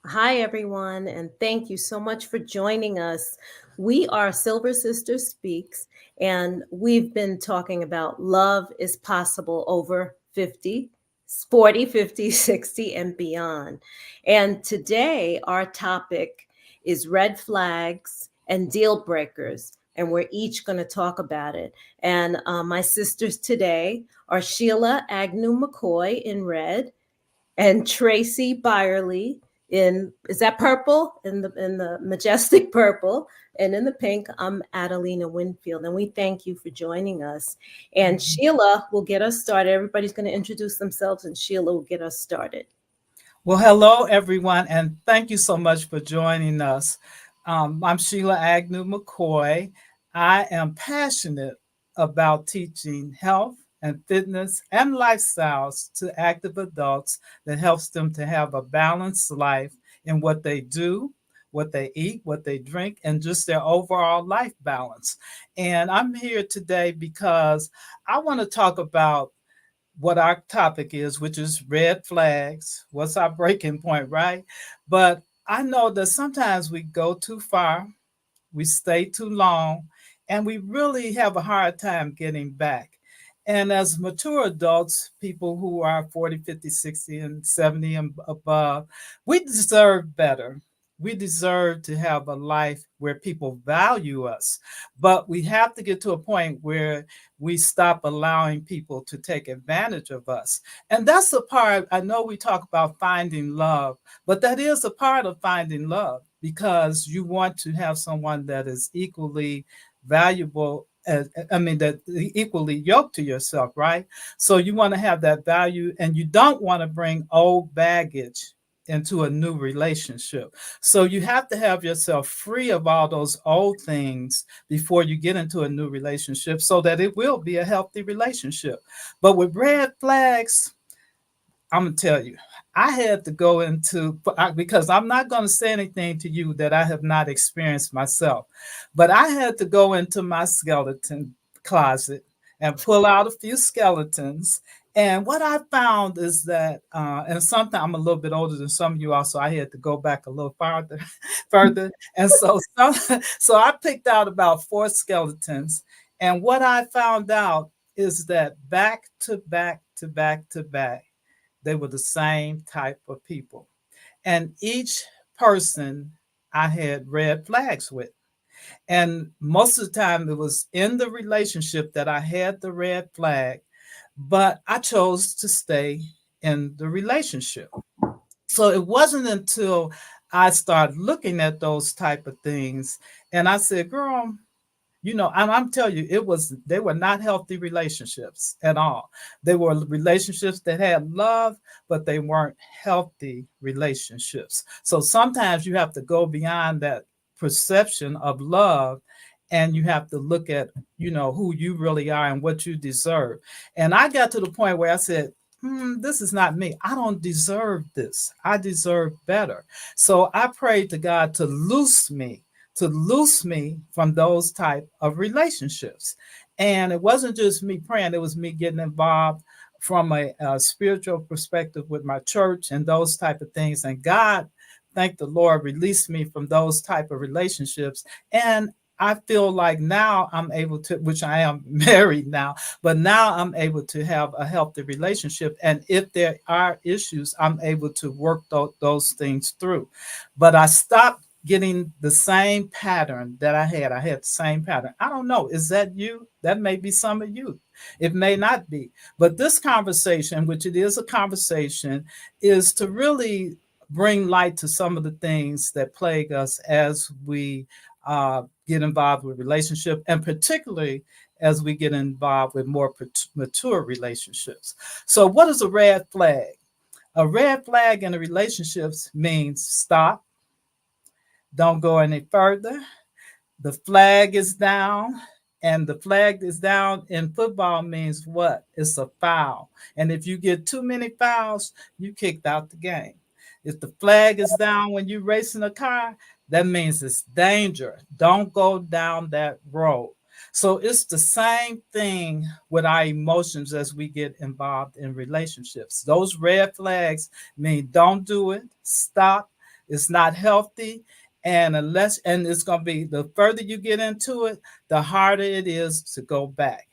Hi, everyone, and thank you so much for joining us. We are Silver Sister Speaks, and we've been talking about love is possible over 50, 40, 50, 60, and beyond. And today, our topic is red flags and deal breakers, and we're each going to talk about it. And my sisters today are Sheila Agnew McCoy in red and Tracy Byerly in, is that purple, in the majestic purple, and in the pink I'm Adelina Winfield, and we thank you for joining us. And Sheila will get us started. Everybody's going to introduce themselves, and Sheila will get us started. Well, hello, everyone, and thank you so much for joining us. I'm Sheila Agnew McCoy. I am passionate about teaching health and fitness and lifestyles to active adults that helps them to have a balanced life in what they do, what they eat, what they drink, and just their overall life balance. And I'm here today because I want to talk about what our topic is, which is red flags. What's our breaking point, right? But I know that sometimes we go too far, we stay too long, and we really have a hard time getting back. And as mature adults, people who are 40, 50, 60, and 70 and above, we deserve better. We deserve to have a life where people value us. But we have to get to a point where we stop allowing people to take advantage of us. And that's the part, I know we talk about finding love, but that is a part of finding love because you want to have someone that is equally valuable. I mean, that equally yoked to yourself, right? So you want to have that value and you don't want to bring old baggage into a new relationship. So you have to have yourself free of all those old things before you get into a new relationship so that it will be a healthy relationship. But with red flags, I'm gonna tell you, I had to go into because I'm not going to say anything to you that I have not experienced myself, but I had to go into my skeleton closet and pull out a few skeletons. And what I found is that, and sometimes I'm a little bit older than some of you, also I had to go back a little farther, further. And so I picked out about four skeletons. And what I found out is that back to back to back to back they were the same type of people. And each person I had red flags with. And most of the time it was in the relationship that I had the red flag, but I chose to stay in the relationship. So it wasn't until I started looking at those type of things and I said, girl, I'm telling you, they were not healthy relationships at all. They were relationships that had love, but they weren't healthy relationships. So sometimes you have to go beyond that perception of love and you have to look at, who you really are and what you deserve. And I got to the point where I said, this is not me. I don't deserve this. I deserve better. So I prayed to God to loose me from those type of relationships. And it wasn't just me praying, it was me getting involved from a spiritual perspective with my church and those type of things. And God, thank the Lord, released me from those type of relationships. And I feel like now I'm able to, which I am married now, but now I'm able to have a healthy relationship. And if there are issues, I'm able to work those things through. But I stopped getting the same pattern that I had. I had the same pattern. I don't know. Is that you? That may be some of you. It may not be. But this conversation, which it is a conversation, is to really bring light to some of the things that plague us as we get involved with relationship, and particularly as we get involved with more mature relationships. So, what is a red flag? A red flag in a relationship means stop, don't go any further. The flag is down. And the flag is down in football means what? It's a foul. And if you get too many fouls, you kicked out the game. If the flag is down when you're racing a car, that means it's danger. Don't go down that road. So it's the same thing with our emotions as we get involved in relationships. Those red flags mean don't do it, stop, It's not healthy. And it's going to be, the further you get into it, the harder it is to go back.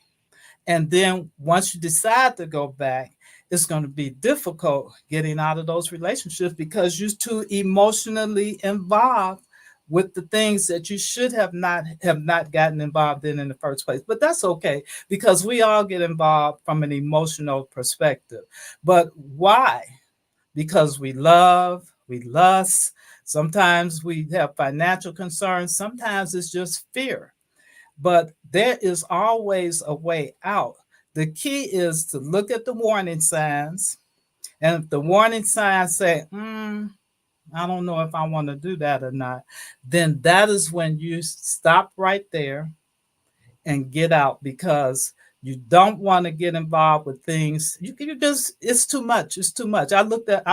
And then once you decide to go back, it's going to be difficult getting out of those relationships because you're too emotionally involved with the things that you should have not gotten involved in the first place. But that's okay because we all get involved from an emotional perspective. But why? Because we love, we lust. Sometimes we have financial concerns. Sometimes it's just fear, but there is always a way out. The key is to look at the warning signs. And if the warning signs say, I don't know if I want to do that or not, then that is when you stop right there and get out because you don't want to get involved with things. You just, it's too much. It's too much. I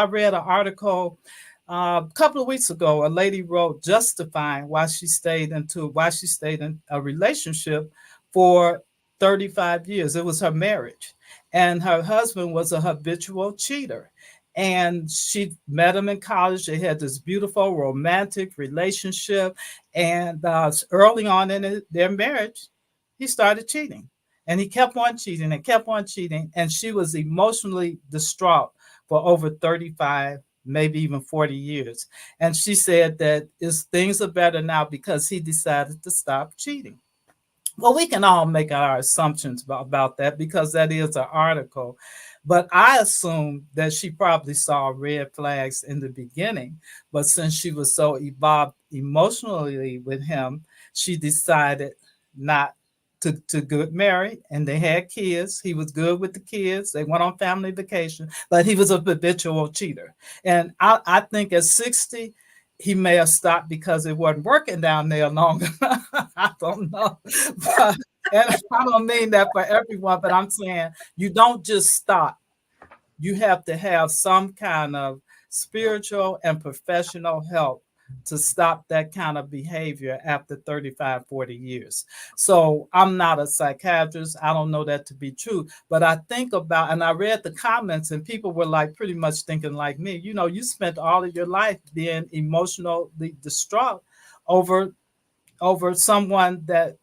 read an article a couple of weeks ago. A lady wrote justifying why she stayed in a relationship for 35 years. It was her marriage, and her husband was a habitual cheater. And she met him in college. They had this beautiful romantic relationship. And early on in their marriage, he started cheating. And he kept on cheating and kept on cheating. And she was emotionally distraught for over 35, maybe even 40 years. And she said that things are better now because he decided to stop cheating. Well, we can all make our assumptions about that because that is an article. But I assume that she probably saw red flags in the beginning. But since she was so evolved emotionally with him, she decided not to get married, and they had kids. He was good with the kids. They went on family vacation, but he was a habitual cheater. And I think at 60, he may have stopped because it wasn't working down there long enough. I don't know. But, and I don't mean that for everyone, but I'm saying you don't just stop. You have to have some kind of spiritual and professional help to stop that kind of behavior after 35, 40 years. So I'm not a psychiatrist. I don't know that to be true. But I think about, and I read the comments, and people were like pretty much thinking like me, you spent all of your life being emotionally distraught over someone that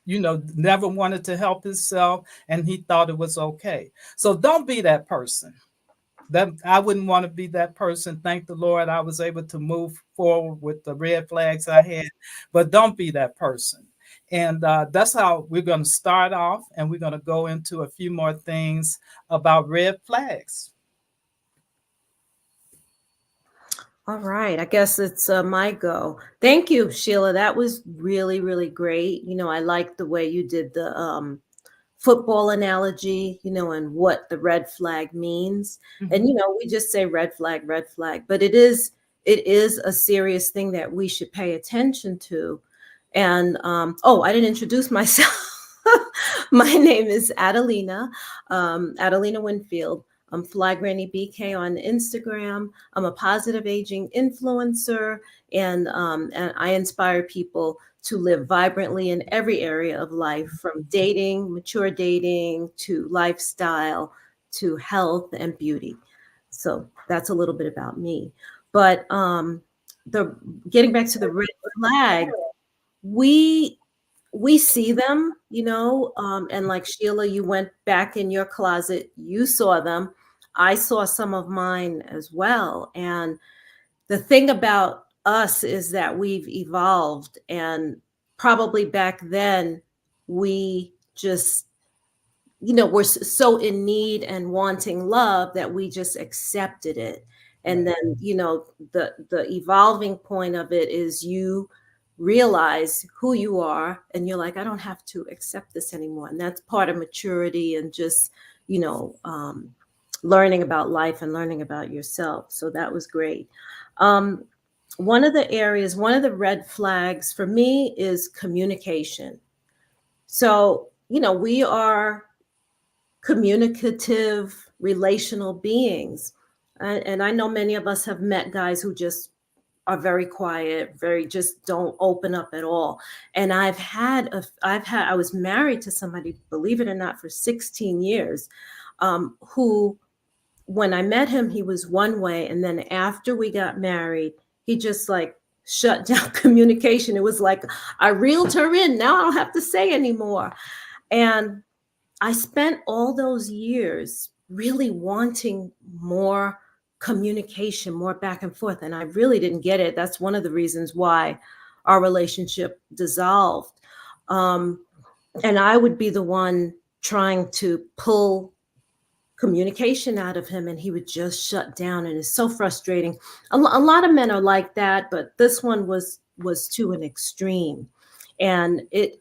never wanted to help himself, and he thought it was okay. So don't be that person. That I wouldn't want to be that person. Thank the Lord I was able to move forward with the red flags I had, but don't be that person. And that's how we're going to start off, and we're going to go into a few more things about red flags. All right. I guess it's my go. Thank you, Sheila. That was really, really great. I like the way you did the football analogy, and what the red flag means. And, Mhm. we just say red flag, but it is a serious thing that we should pay attention to. And oh, I didn't introduce myself. My name is Adelina Winfield. I'm Fly Granny BK on Instagram. I'm a positive aging influencer, and I inspire people to live vibrantly in every area of life, from dating, mature dating, to lifestyle, to health and beauty. So that's a little bit about me. But the getting back to the red flag, we we see them, and like Sheila, you went back in your closet, you saw them. I saw some of mine as well. And the thing about us is that we've evolved, and probably back then we just, we're so in need and wanting love that we just accepted it. And Right. then, the evolving point of it is you realize who you are, and you're like, I don't have to accept this anymore. And that's part of maturity, and just, you know, um, learning about life and learning about yourself. So that was great. Um, one of the red flags for me is communication. So, we are communicative, relational beings. And I know many of us have met guys who just are very quiet, very just don't open up at all. And I was married to somebody, believe it or not, for 16 years, who, when I met him, he was one way. And then after we got married, he just like shut down communication. It was like I reeled her in. Now I don't have to say anymore. And I spent all those years really wanting more communication, more back and forth. And I really didn't get it. That's one of the reasons why our relationship dissolved. Um, and I would be the one trying to pull communication out of him, and he would just shut down, and it's so frustrating. A lot of men are like that, but this one was to an extreme, and it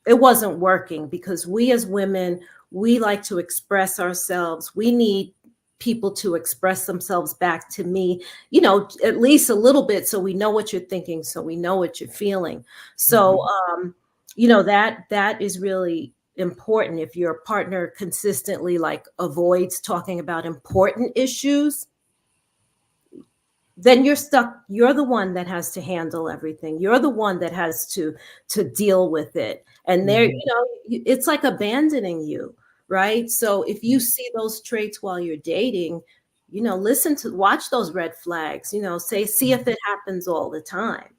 wasn't working, because we as women, we like to express ourselves. We need people to express themselves back to me, at least a little bit, so we know what you're thinking, so we know what you're feeling. So that is really important. If your partner consistently like avoids talking about important issues, then you're stuck. You're the one that has to handle everything. You're the one that has to deal with it. And there, it's like abandoning you, right? So if you see those traits while you're dating, watch those red flags, see if it happens all the time.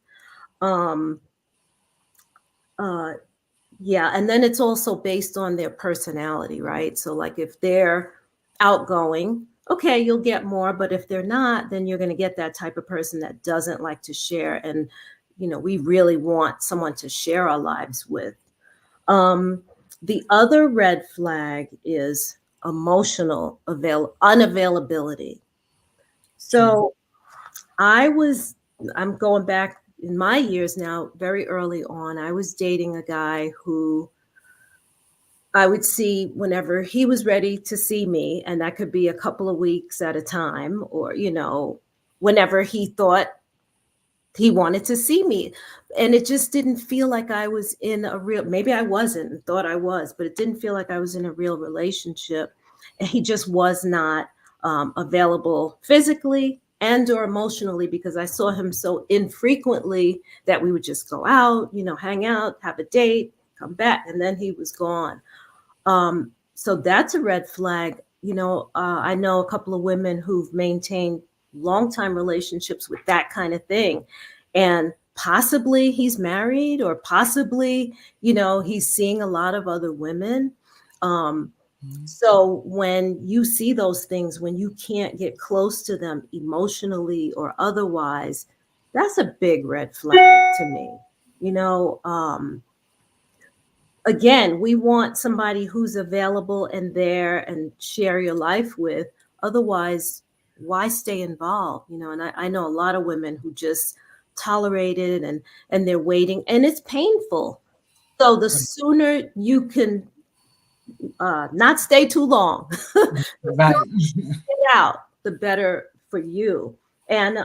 Um, uh, Yeah, and then it's also based on their personality, right? So like if they're outgoing, okay, you'll get more, but if they're not, then you're going to get that type of person that doesn't like to share. And we really want someone to share our lives with. Um, the other red flag is emotional unavailability. True. So I'm going back in my years now, very early on. I was dating a guy who I would see whenever he was ready to see me, and that could be a couple of weeks at a time, or, whenever he thought he wanted to see me. And it just didn't feel like I was in a real, maybe I wasn't and thought I was, but it didn't feel like I was in a real relationship. And he just was not available physically and or emotionally, because I saw him so infrequently that we would just go out, hang out, have a date, come back, and then he was gone. So that's a red flag. I know a couple of women who've maintained long-time relationships with that kind of thing. And possibly he's married, or possibly, he's seeing a lot of other women. Um, so when you see those things, when you can't get close to them emotionally or otherwise, that's a big red flag to me. You know, um, Again, we want somebody who's available and there and share your life with. Otherwise, why stay involved? And I know a lot of women who just tolerate it, and they're waiting, and it's painful. So the sooner you can not stay too long, the sooner Right. you get out, the better for you. And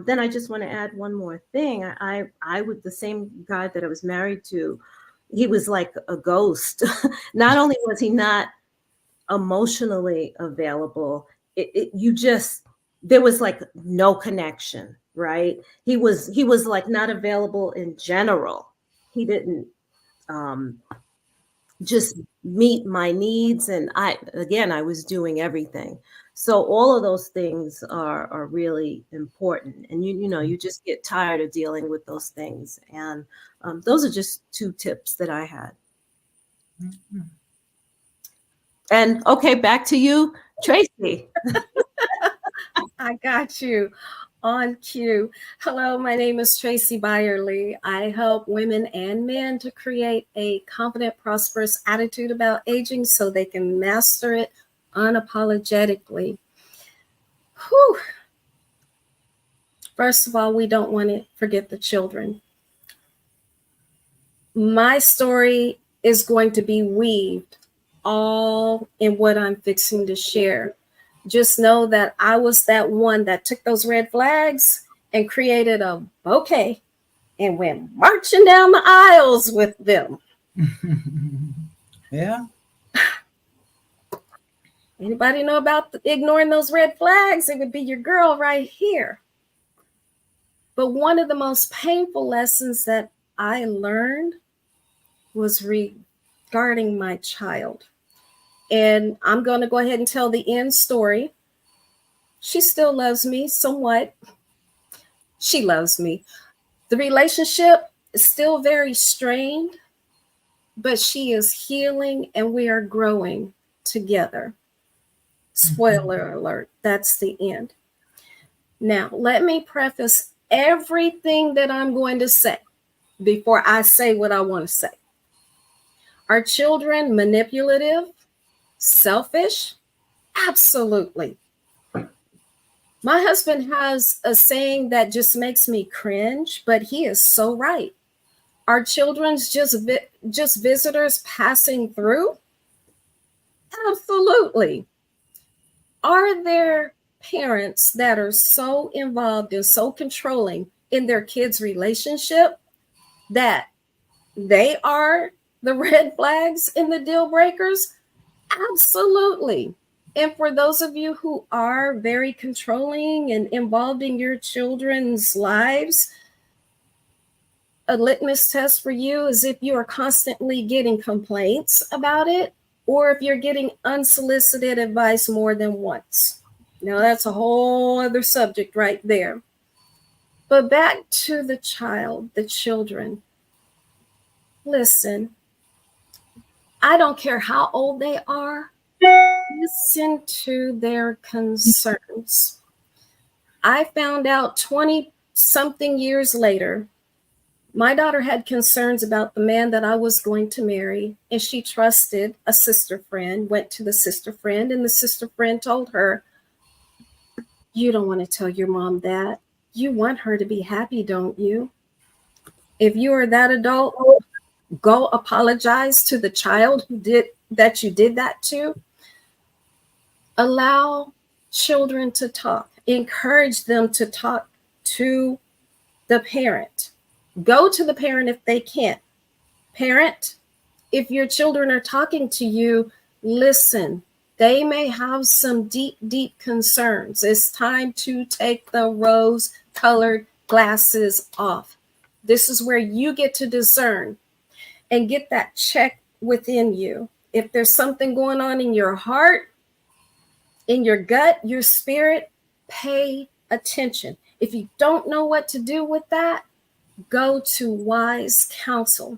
then I just want to add one more thing. I with the same guy that I was married to, he was like a ghost. Not only was he not emotionally available, you just, there was like no connection, right? He was like not available in general. He didn't um, just meet my needs, and I was doing everything. So all of those things are really important, and you just get tired of dealing with those things. And those are just two tips that I had. And okay, back to you, Tracy. I got you on cue. Hello, my name is Tracy Byerly. I help women and men to create a confident, prosperous attitude about aging so they can master it unapologetically. Whew. First of all, we don't want to forget the children. My story is going to be weaved all in what I'm fixing to share. Just know that I was that one that took those red flags and created a bouquet and went marching down the aisles with them. Yeah. Anybody know about ignoring those red flags? It would be your girl right here. But one of the most painful lessons that I learned was regarding my child. And I'm going to go ahead and tell the end story. She still loves me somewhat, She loves me. The relationship is still very strained, but she is healing and we are growing together. Spoiler alert, that's the end. Now, let me preface everything that I'm going to say before I say what I want to say. Are children manipulative, selfish? Absolutely. My husband has a saying that just makes me cringe, but he is so right. Are children's just visitors passing through? Absolutely. Are there parents that are so involved and so controlling in their kids' relationship that they are the red flags and the deal breakers? Absolutely. And for those of you who are very controlling and involved in your children's lives, a litmus test for you is if you are constantly getting complaints about it or if you're getting unsolicited advice more than once. Now, that's a whole other subject right there. But back to the child, the children. Listen, I don't care how old they are, listen to their concerns. I found out 20 something years later, my daughter had concerns about the man that I was going to marry, and she trusted a sister friend, went to the sister friend, and the sister friend told her, "You don't want to tell your mom that. You want her to be happy, don't you? If you are that adult, go apologize to the child who did that you did that to." Allow children to talk, encourage them to talk to the parent. Go to the parent if they can't. Parent, if your children are talking to you, listen. They may have some deep, deep concerns. It's time to take the rose colored glasses off. This is where you get to discern and get that check within you. If there's something going on in your heart, in your gut, your spirit, pay attention. If you don't know what to do with that, go to wise counsel.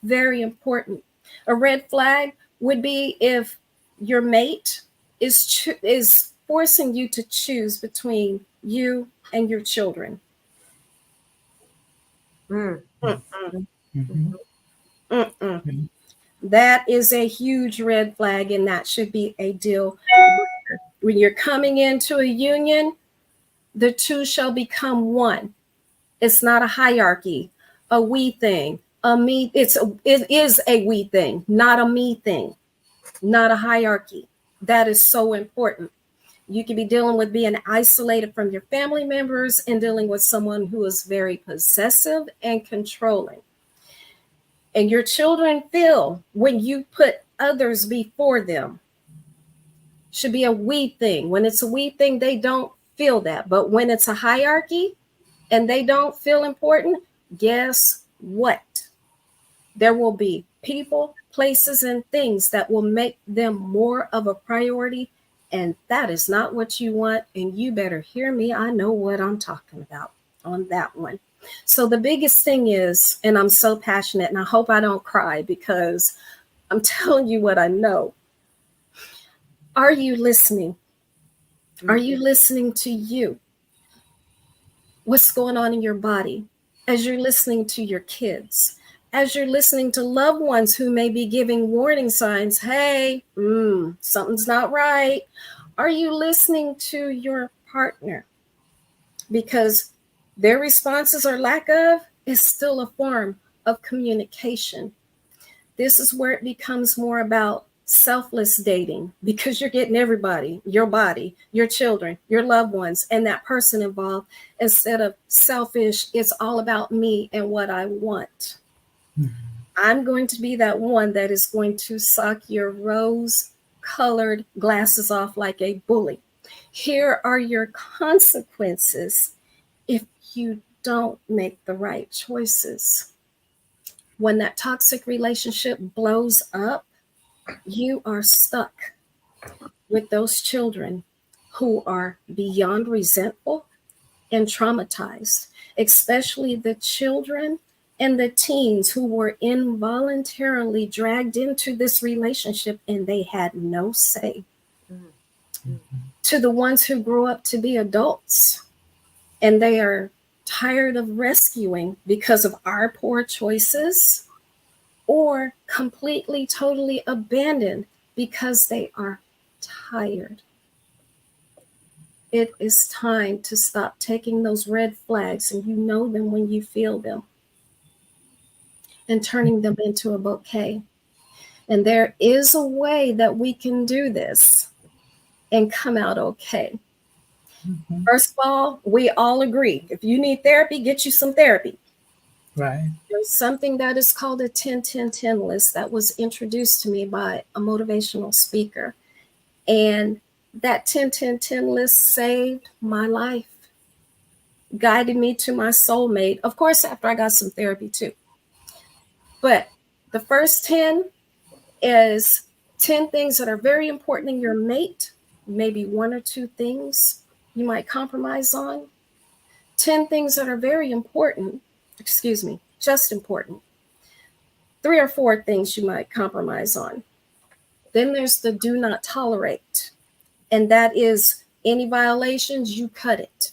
Very important. A red flag would be if your mate is forcing you to choose between you and your children. Mm. Mhm. Mm-mm. That is a huge red flag, and that should be a deal breaker. When you're coming into a union, the two shall become one. It's not a hierarchy, a we thing, a me. It is a we thing, not a me thing, not a hierarchy. That is so important. You could be dealing with being isolated from your family members and dealing with someone who is very possessive and controlling. And your children feel when you put others before them. Should be a we thing. When it's a we thing, they don't feel that. But when it's a hierarchy and they don't feel important, guess what? There will be people, places, and things that will make them more of a priority. And that is not what you want. And you better hear me. I know what I'm talking about on that one. So the biggest thing is, and I'm so passionate, and I hope I don't cry because I'm telling you what I know. Are you listening? Are you listening to you? What's going on in your body as you're listening to your kids, as you're listening to loved ones who may be giving warning signs? Hey, something's not right. Are you listening to your partner? Because their responses or lack of is still a form of communication. This is where it becomes more about selfless dating because you're getting everybody, your body, your children, your loved ones, and that person involved instead of selfish. It's all about me and what I want. I'm going to be that one that is going to suck your rose colored glasses off like a bully. Here are your consequences if you don't make the right choices. When that toxic relationship blows up, you are stuck with those children who are beyond resentful and traumatized, especially the children and the teens who were involuntarily dragged into this relationship and they had no say, Mm-hmm. to the ones who grew up to be adults and they are tired of rescuing because of our poor choices, or completely, totally abandoned because they are tired. It is time to stop taking those red flags, and you know them when you feel them, and turning them into a bouquet. And there is a way that we can do this and come out okay. Mhm. First of all, we all agree if you need therapy, get you some therapy. Right. There's something that is called a 10-10-10 list that was introduced to me by a motivational speaker. And that 10-10-10 list saved my life, guided me to my soulmate. Of course, after I got some therapy too. But the first 10 is 10 things that are very important in your mate, maybe one or two things you might compromise on. 10 things that are very important, excuse me, just important. 3 or 4 things you might compromise on. Then there's the do not tolerate, and that is any violations, you cut it.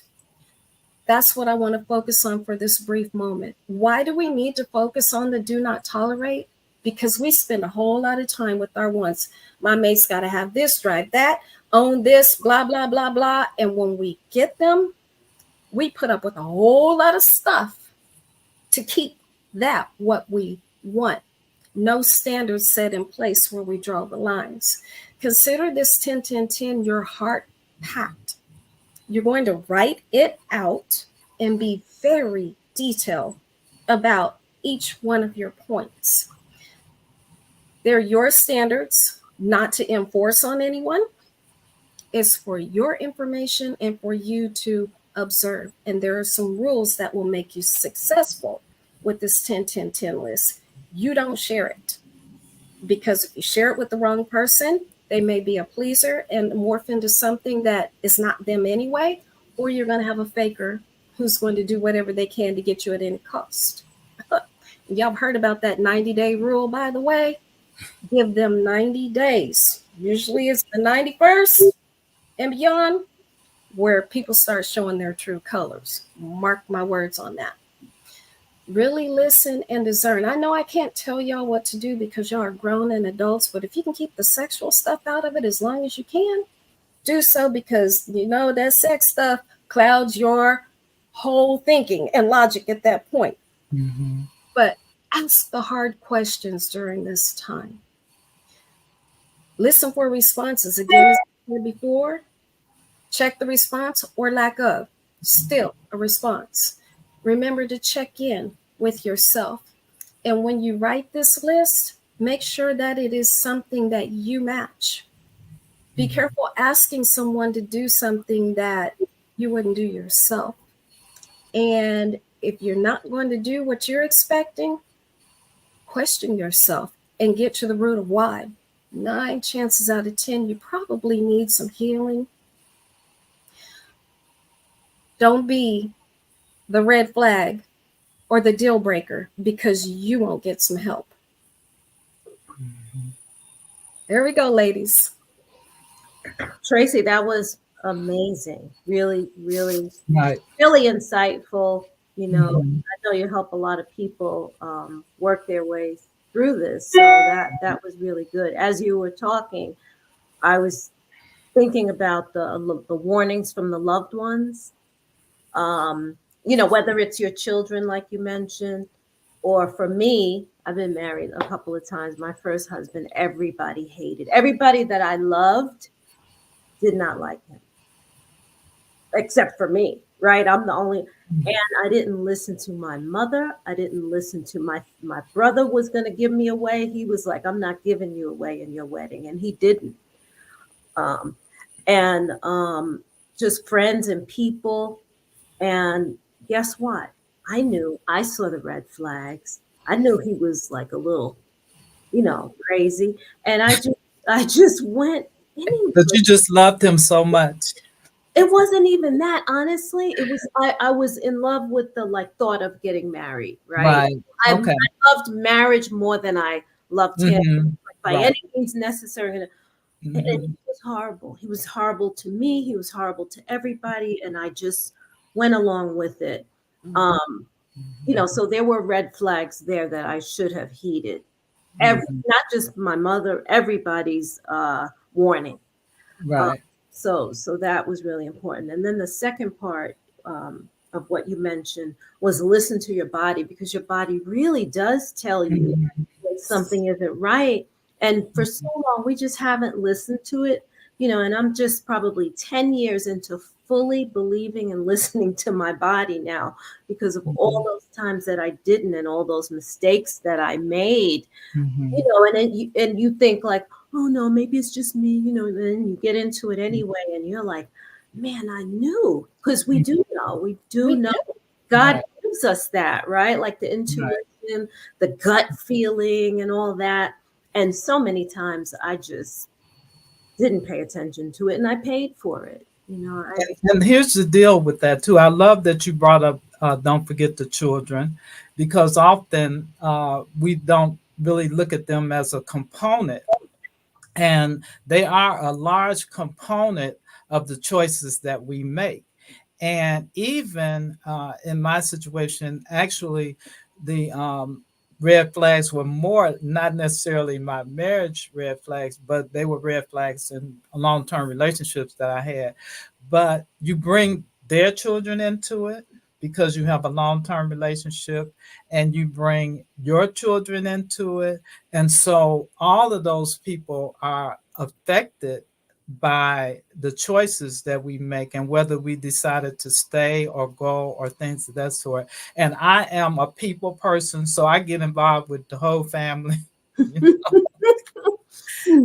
That's what I want to focus on for this brief moment. Why do we need to focus on the do not tolerate? Because we spend a whole lot of time with our wants. My mate's got to have this, drive that, own this, blah, blah, blah, blah. And when we get them, we put up with a whole lot of stuff to keep that what we want. No standards set in place where we draw the lines. Consider this 10-10-10 your heart pact. You're going to write it out and be very detailed about each one of your points. They're your standards, not to enforce on anyone. It's for your information and for you to observe. And there are some rules that will make you successful with this 10-10-10 list. You don't share it, because if you share it with the wrong person, they may be a pleaser and morph into something that is not them anyway, or you're going to have a faker who's going to do whatever they can to get you at any cost. Y'all heard about that 90-day rule, by the way. Give them 90 days. Usually it's the 91st and beyond where people start showing their true colors. Mark my words on that. Really listen and discern. I know I can't tell y'all what to do because y'all are grown and adults, but if you can keep the sexual stuff out of it as long as you can, do so, because you know that sex stuff clouds your whole thinking and logic at that point. Mhm. But ask the hard questions during this time. Listen for responses. Again, as I said before, check the response or lack of. Still a response. Remember to check in with yourself. And when you write this list, make sure that it is something that you match. Be careful asking someone to do something that you wouldn't do yourself. And if you're not going to do what you're expecting, question yourself and get to the root of why. 9 chances out of 10, you probably need some healing. Don't be the red flag or the deal breaker because you won't get some help. There we go, ladies. Tracy, that was amazing. Really, really, Right. really insightful. Mhm. I know you help a lot of people work their way through this. So that was really good. As you were talking, I was thinking about the warnings from the loved ones. Whether it's your children, like you mentioned, or for me, I've been married a couple of times. My first husband, everybody hated. Everybody that I loved did not like him, except for me, right? I'm the only, and I didn't listen to my mother. I didn't listen to my brother was going to give me away. He was like, I'm not giving you away in your wedding. And he didn't. Um, and just friends and people. And guess what? I saw the red flags. I knew he was like a little, crazy. And I just went But anyway. you just loved him so much. It wasn't even that, honestly. It was I was in love with the like thought of getting married, right? Right. I Okay. loved marriage more than I loved him, Hmm. like, by Right. any means necessary. And he Hmm. was horrible. He was horrible to me. He was horrible to everybody, and I just went along with it. Um, so there were red flags there that I should have heeded. Hmm. Not just my mother, everybody's warning. Um, Right. so that was really important. And then the second part of what you mentioned was listen to your body, because your body really does tell you Hmm. when something isn't right. And for so long, we just haven't listened to it, and I'm just probably 10 years into fully believing and listening to my body now because of all those times that I didn't and all those mistakes that I made. Hmm. And you think like, oh no, maybe it's just me, and then you get into it anyway, and you're like, man, I knew, because we do We know. do. God Right. gives us that, right? Like the Right. intuition, the gut feeling, and all that. And so many times I just didn't pay attention to it, and I paid for it. And here's the deal with that too. I love that you brought up don't forget the children, because often we don't really look at them as a component, and they are a large component of the choices that we make. And even in my situation, actually, the red flags were more not necessarily my marriage red flags, but they were red flags in long term relationships that I had. But you bring their children into it because you have a long term relationship, and you bring your children into it. And so all of those people are affected by the choices that we make and whether we decided to stay or go or things of that sort. And I am a people person, so I get involved with the whole family. You know,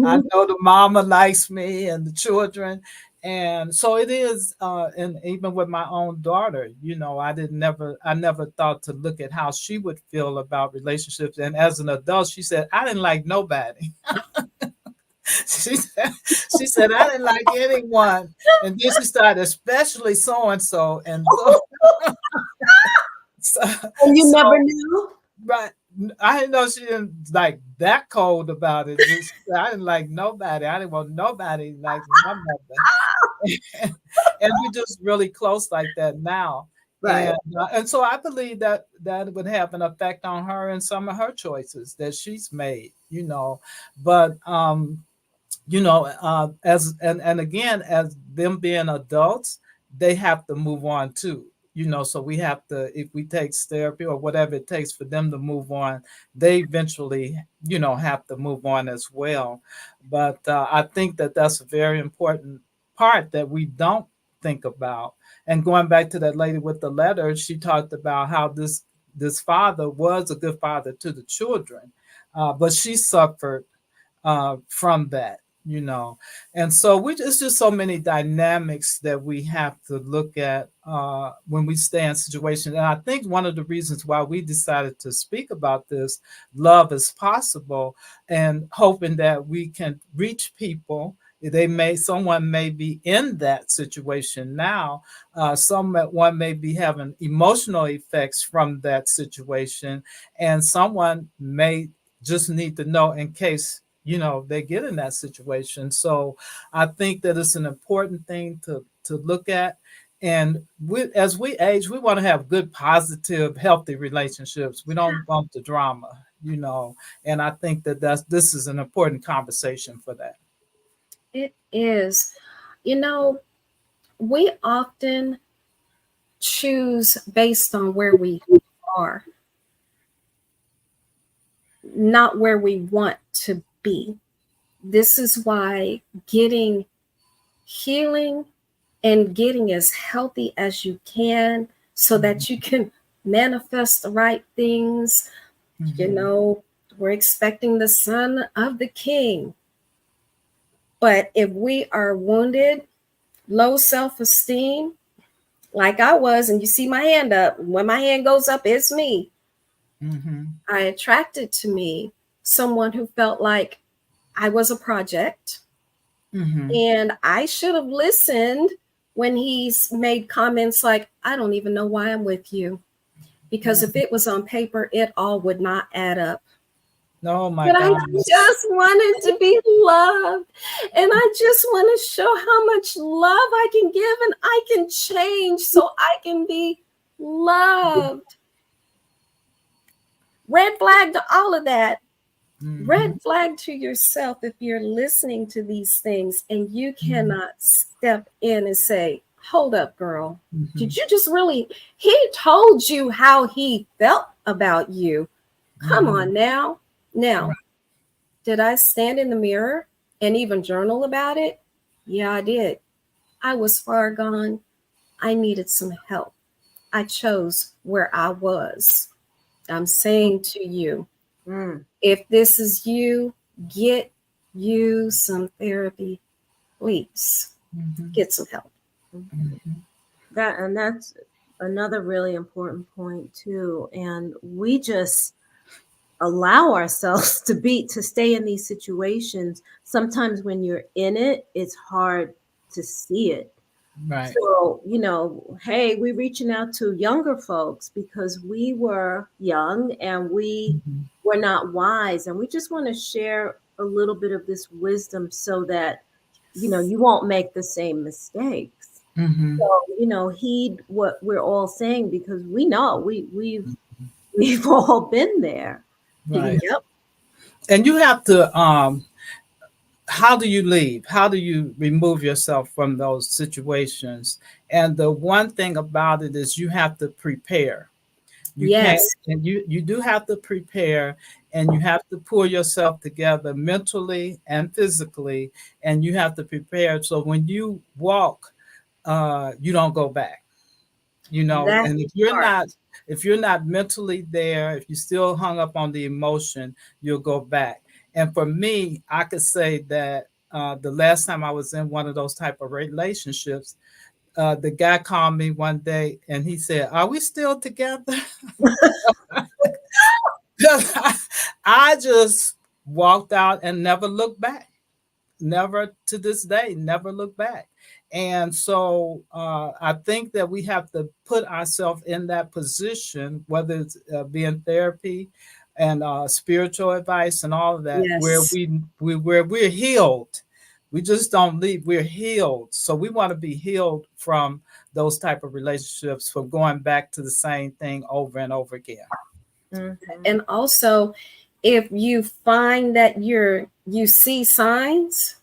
I Mhm. know the mama likes me and the children. And so it is, and even with my own daughter, I never thought to look at how she would feel about relationships. And as an adult, she said, I didn't like nobody. she said, she said, I didn't like anyone. And then she started, especially so and so. And so, so, And you so never knew. right. I didn't know she didn't like that cold about it. Just I didn't like nobody. I didn't want nobody like my mother. And we're just really close like that now. Right. And so I believe that that would have an effect on her and some of her choices that she's made. But as and again, as them being adults, they have to move on too. So we have to, if we take therapy or whatever it takes for them to move on, they eventually have to move on as well. But I think that that's a very important part that we don't think about. And going back to that lady with the letter, she talked about how this father was a good father to the children, but she suffered from that. And so it's just so many dynamics that we have to look at when we stay in situations. And I think one of the reasons why we decided to speak about this, love is possible, and hoping that we can reach people. Someone may be in that situation now. Someone may be having emotional effects from that situation, and someone may just need to know in case they get in that situation. So I think that it's an important thing to look at. And as we age, we want to have good, positive, healthy relationships. We don't want the drama. And I think that this is an important conversation for that. It is. You know, we often choose based on where we are, not where we want to be. This is why getting healing and getting as healthy as you can so that you can manifest the right things. You Mhm. know, we're expecting the son of the king. But if we are wounded, low self esteem, like I was, and you see my hand up, when my hand goes up, it's me. Mhm. I attracted to me someone who felt like I was a project Mhm. and I should have listened when he's made comments like, I don't even know why I'm with you. Because if it was on paper, it all would not add up. Oh my But I gosh. just wanted to be loved. And I just want to show how much love I can give and I can change so I can be loved. Red flag to all of that. Red flag to yourself if you're listening to these things and you cannot step in and say, hold up, girl. Did you just really? He told you how he felt about you. Come on now. Now, did I stand in the mirror and even journal about it? Yeah, I did. I was far gone. I needed some help. I chose where I was. I'm saying to you, if this is you, get you some therapy, please. Get some help. That's another really important point too. And we just allow ourselves to stay in these situations. Sometimes when you're in it, it's hard to see it. Right. So, hey, we're reaching out to younger folks because we were young and we were not wise. And we just want to share a little bit of this wisdom so that, you won't make the same mistakes. So, heed what we're all saying because we know we've all been there. Right. Yep. And you have to how do you leave? How do you remove yourself from those situations? And the one thing about it is you have to prepare. You can't, Yes. and you do have to prepare, and you have to pull yourself together mentally and physically, and you have to prepare so when you walk, you don't go back. That And part. if you're not mentally there, if you still hung up on the emotion, you'll go back. And for me, I could say that the last time I was in one of those type of relationships, the guy called me one day and he said, "Are we still together?" I just walked out and never looked back. Never to this day, never look back. And so I think that we have to put ourselves in that position, whether it's being therapy and spiritual advice and all of that, where Yes. where we're healed. We just don't leave. We're healed. So we want to be healed from those type of relationships, from going back to the same thing over and over again. And also, if you find that you see signs,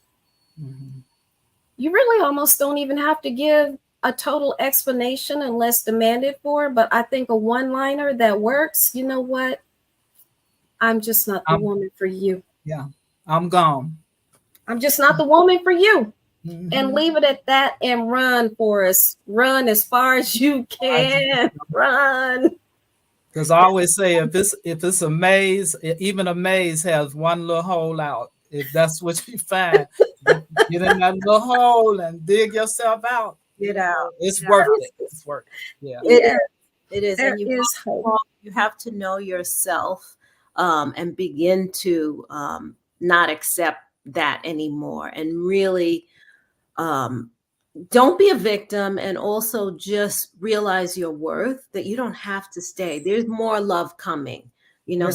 you really almost don't even have to give a total explanation unless demanded for. But I think a one-liner that works, you know what? I'm just not the woman for you. Yeah, I'm gone. I'm just not the woman for you. Mm-hmm. And leave it at that and run, Forrest. Run as far as you can. Run. Because I always say if it's a maze, even a maze has one little hole out. If that's what you find, get in that little hole and dig yourself out. Get out. It's worth it. It's worth it. Yeah. It is. There And is hope. you have to know yourself and begin to not accept that anymore and really don't be a victim, and also just realize your worth, that you don't have to stay. There's more love coming. Really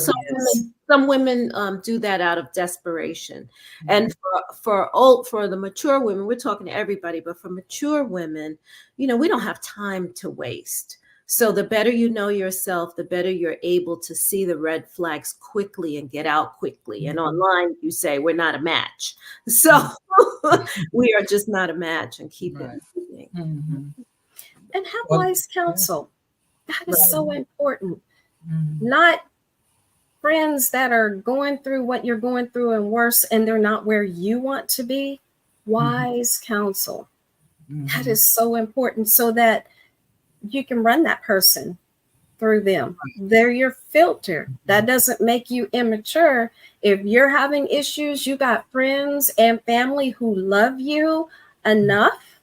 some women do that out of desperation. And for the mature women, we're talking to everybody, but for mature women, we don't have time to waste. So the better you know yourself, the better you're able to see the red flags quickly and get out quickly. And online, you say we're not a match. So we are just not a match, and keep it moving. And have wise counsel. That is so important. Not friends that are going through what you're going through and worse, and they're not where you want to be. Wise counsel. That is so important so that you can run that person through them. They're your filter. That doesn't make you immature. If you're having issues, you got friends and family who love you enough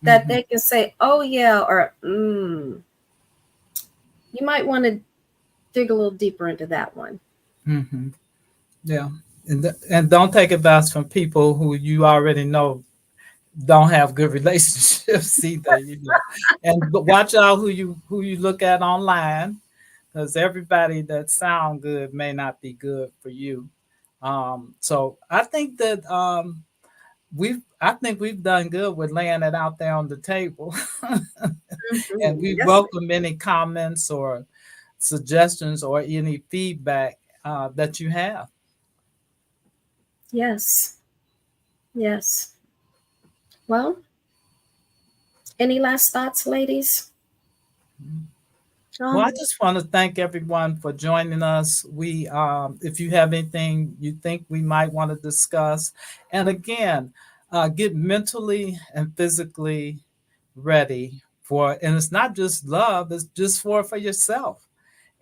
that they can say, oh yeah, or you might want to dig a little deeper into that one. Yeah. And don't take advice from people who you already know don't have good relationships either, you know. And but watch out who you look at online, because everybody that sound good may not be good for you. So I think that I think we've done good with laying it out there on the table. And we Yes, welcome any comments or suggestions or any feedback that you have. yes, yes. Well, any last thoughts, ladies? Well, I Um, just want to thank everyone for joining us. If you have anything you think we might want to discuss, and again, get mentally and physically ready for, and it's not just love; it's just for yourself.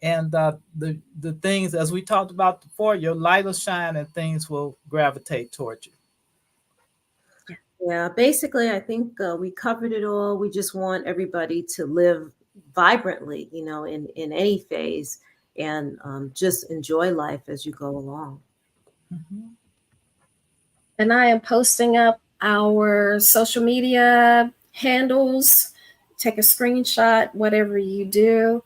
And the things, as we talked about before, your light will shine, and things will gravitate towards you. yeah, basically, I think we covered it all. We just want everybody to live vibrantly, you know, in any phase, and just enjoy life as you go along. Mhm. And I am posting up our social media handles. Take a screenshot, whatever you do.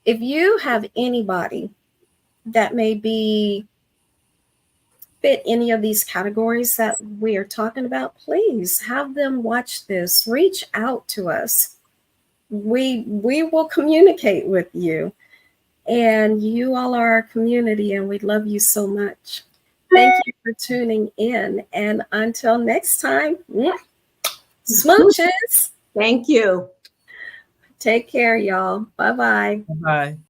If you have anybody that may be fit any of these categories that we are talking about, please have them watch this. Reach out to us. We will communicate with you. And you all are our community, and we love you so much. Thank you for tuning in. And until next time, smooches. Thank you. Take care, y'all. Bye bye. Bye.